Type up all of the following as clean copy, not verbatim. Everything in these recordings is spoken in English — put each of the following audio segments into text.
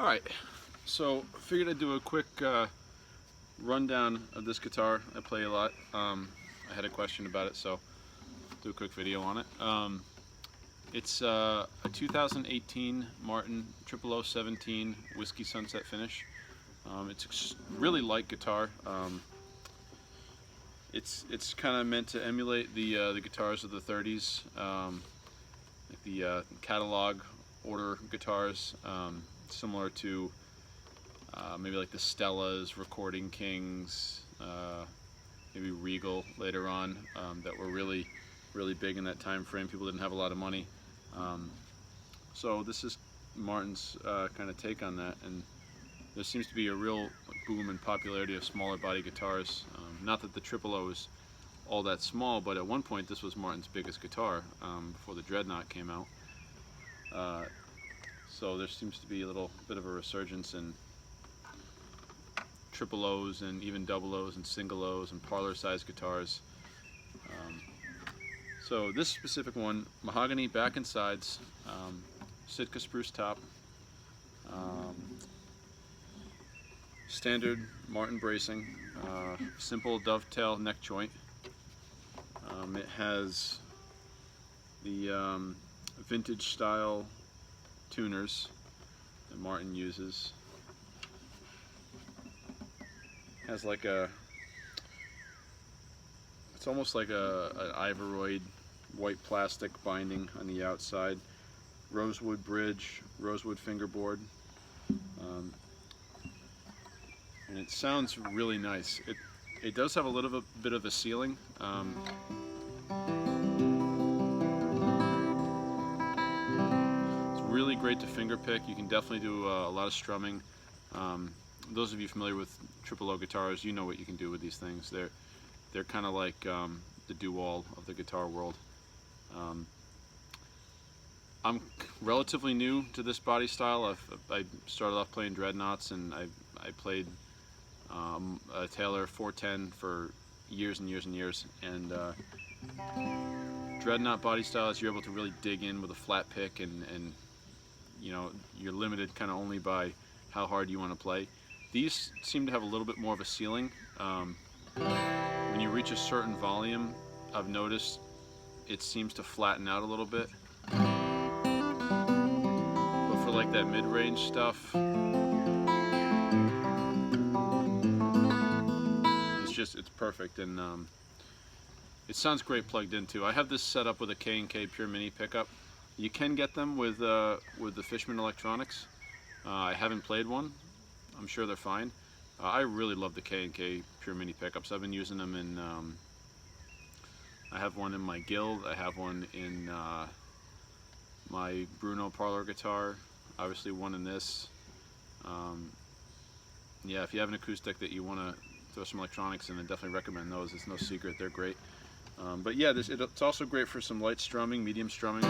Alright, so figured I'd do a quick rundown of this guitar. I play a lot. I had a question about it, so do a quick video on it. It's a 2018 Martin 00017 Whiskey Sunset finish. It's a really light guitar. It's kind of meant to emulate the guitars of the 30s, like the catalog order guitars, similar to maybe like the Stellas, Recording Kings, maybe Regal later on, that were really big in that time frame. People didn't have a lot of money, so this is Martin's kind of take on that, and there seems to be a real boom in popularity of smaller body guitars. Not that the 000 is all that small, but at one point this was Martin's biggest guitar before the Dreadnought came out. So there seems to be a little bit of a resurgence in 000s and even 00s and single O's and parlor size guitars. So this specific one, mahogany back and sides, Sitka spruce top, standard Martin bracing, simple dovetail neck joint. It has the vintage style tuners that Martin uses. Has like it's almost like an Ivoroid white plastic binding on the outside, rosewood bridge, rosewood fingerboard, and it sounds really nice. It does have a little bit of a ceiling. It's really great to finger pick. You can definitely do a lot of strumming. Those of you familiar with 000 guitars, you know what you can do with these things. They're kind of like the do-all of the guitar world. I'm relatively new to this body style. I started off playing Dreadnoughts, and I played a Taylor 410 for years and years and years. And Dreadnought body styles, you're able to really dig in with a flat pick, and you know, you're limited kind of only by how hard you want to play. These seem to have a little bit more of a ceiling. When you reach a certain volume, I've noticed it seems to flatten out a little bit. But for like that mid-range stuff, it's perfect, and it sounds great plugged in too. I have this set up with a K&K Pure Mini pickup. You can get them with the Fishman Electronics. I haven't played one. I'm sure they're fine. I really love the K&K Pure Mini pickups. I've been using them in, I have one in my Guild, I have one in my Bruno parlor guitar, obviously one in this. Yeah, if you have an acoustic that you want to throw some electronics in, I definitely recommend those. It's no secret, they're great. But yeah, it's also great for some light strumming, medium strumming.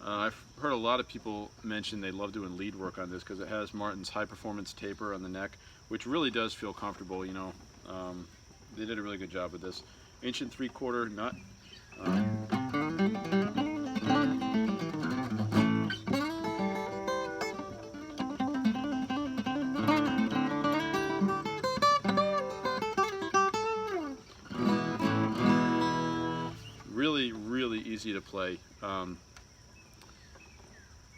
I've heard a lot of people mention they love doing lead work on this because it has Martin's high performance taper on the neck, which really does feel comfortable. You know, they did a really good job with this. 1 3/4 nut. Really easy to play.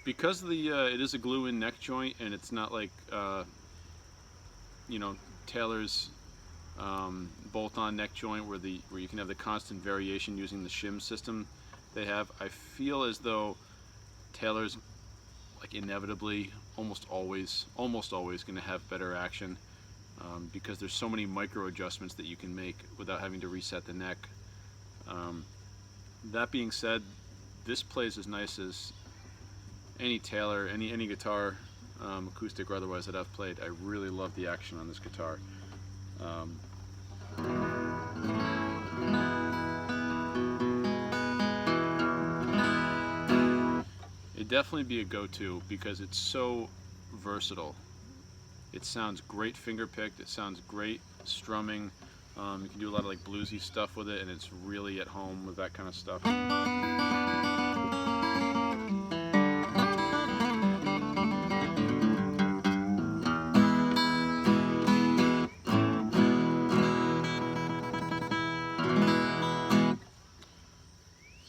Because it is a glue-in neck joint, and it's not like you know, Taylor's bolt-on neck joint where you can have the constant variation using the shim system they have. I feel as though Taylor's like inevitably almost always going to have better action, because there's so many micro adjustments that you can make without having to reset the neck. That being said, this plays as nice as any Taylor, any guitar, acoustic or otherwise, that I've played. I really love the action on this guitar. It'd definitely be a go-to because it's so versatile. It sounds great finger picked, it sounds great strumming, You can do a lot of like bluesy stuff with it, and it's really at home with that kind of stuff.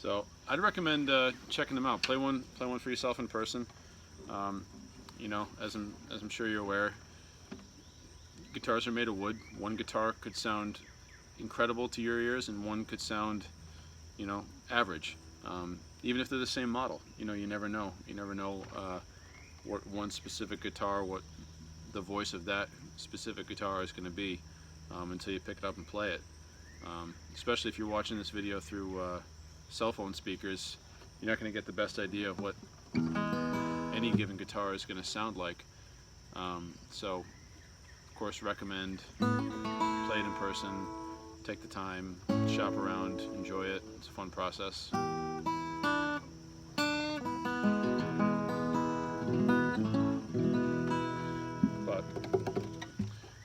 So I'd recommend checking them out. Play one for yourself in person. You know, as I'm sure you're aware, guitars are made of wood. One guitar could sound incredible to your ears, and one could sound, you know, average. Even if they're the same model, you know, you never know. You never know what one specific guitar, what the voice of that specific guitar is going to be until you pick it up and play it. Especially if you're watching this video through cell phone speakers, you're not going to get the best idea of what any given guitar is going to sound like. So, of course, recommend play it in person, take the time, shop around, enjoy it. It's a fun process. But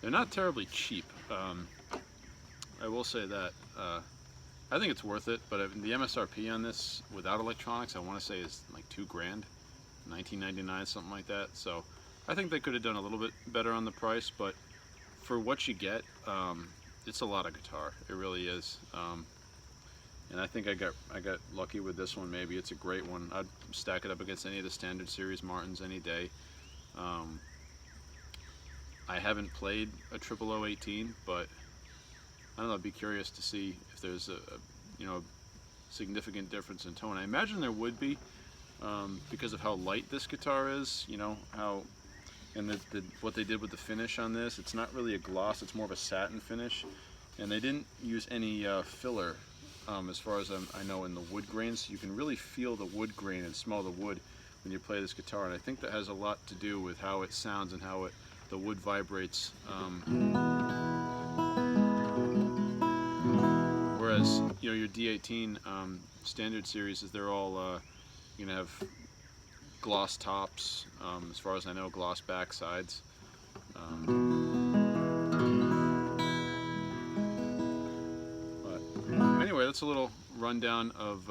they're not terribly cheap. I will say that. I think it's worth it, but the MSRP on this without electronics, I want to say is like $2 grand, $19.99, something like that. So I think they could have done a little bit better on the price, but for what you get, it's a lot of guitar. It really is. And I think I got lucky with this one. Maybe it's a great one. I'd stack it up against any of the standard series Martins any day. I haven't played a 0018, but I don't know, I'd be curious to see if there's a you know, significant difference in tone. I imagine there would be, because of how light this guitar is, you know, how, and what they did with the finish on this, it's not really a gloss, it's more of a satin finish, and they didn't use any filler, as far as I know, in the wood grains. So you can really feel the wood grain and smell the wood when you play this guitar, and I think that has a lot to do with how it sounds and how the wood vibrates. Whereas, you know, your D18 standard series, they're all you know, have gloss tops, as far as I know, gloss back sides. But anyway, that's a little rundown of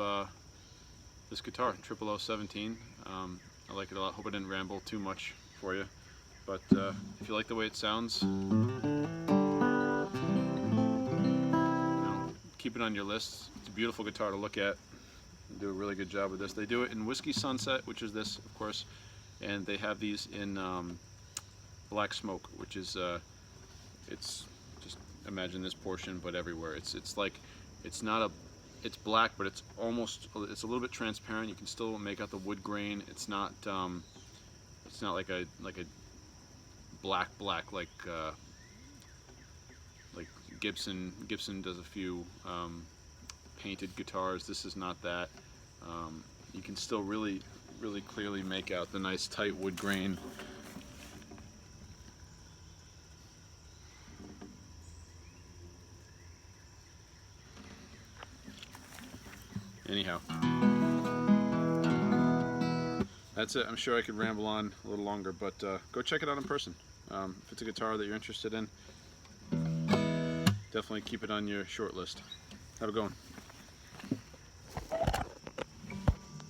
this guitar, 0017. I like it a lot. Hope I didn't ramble too much for you, but if you like the way it sounds, keep it on your list. It's a beautiful guitar to look at. They do a really good job with this. They do it in Whiskey Sunset, which is this, of course, and they have these in Black Smoke, which is it's just imagine this portion, but everywhere. It's like it's black, but it's a little bit transparent. You can still make out the wood grain. It's not like a black like Gibson does a few painted guitars. This is not that. You can still really clearly make out the nice tight wood grain. Anyhow, that's it. I'm sure I could ramble on a little longer, but go check it out in person. If it's a guitar that you're interested in, definitely keep it on your short list. Have a good one.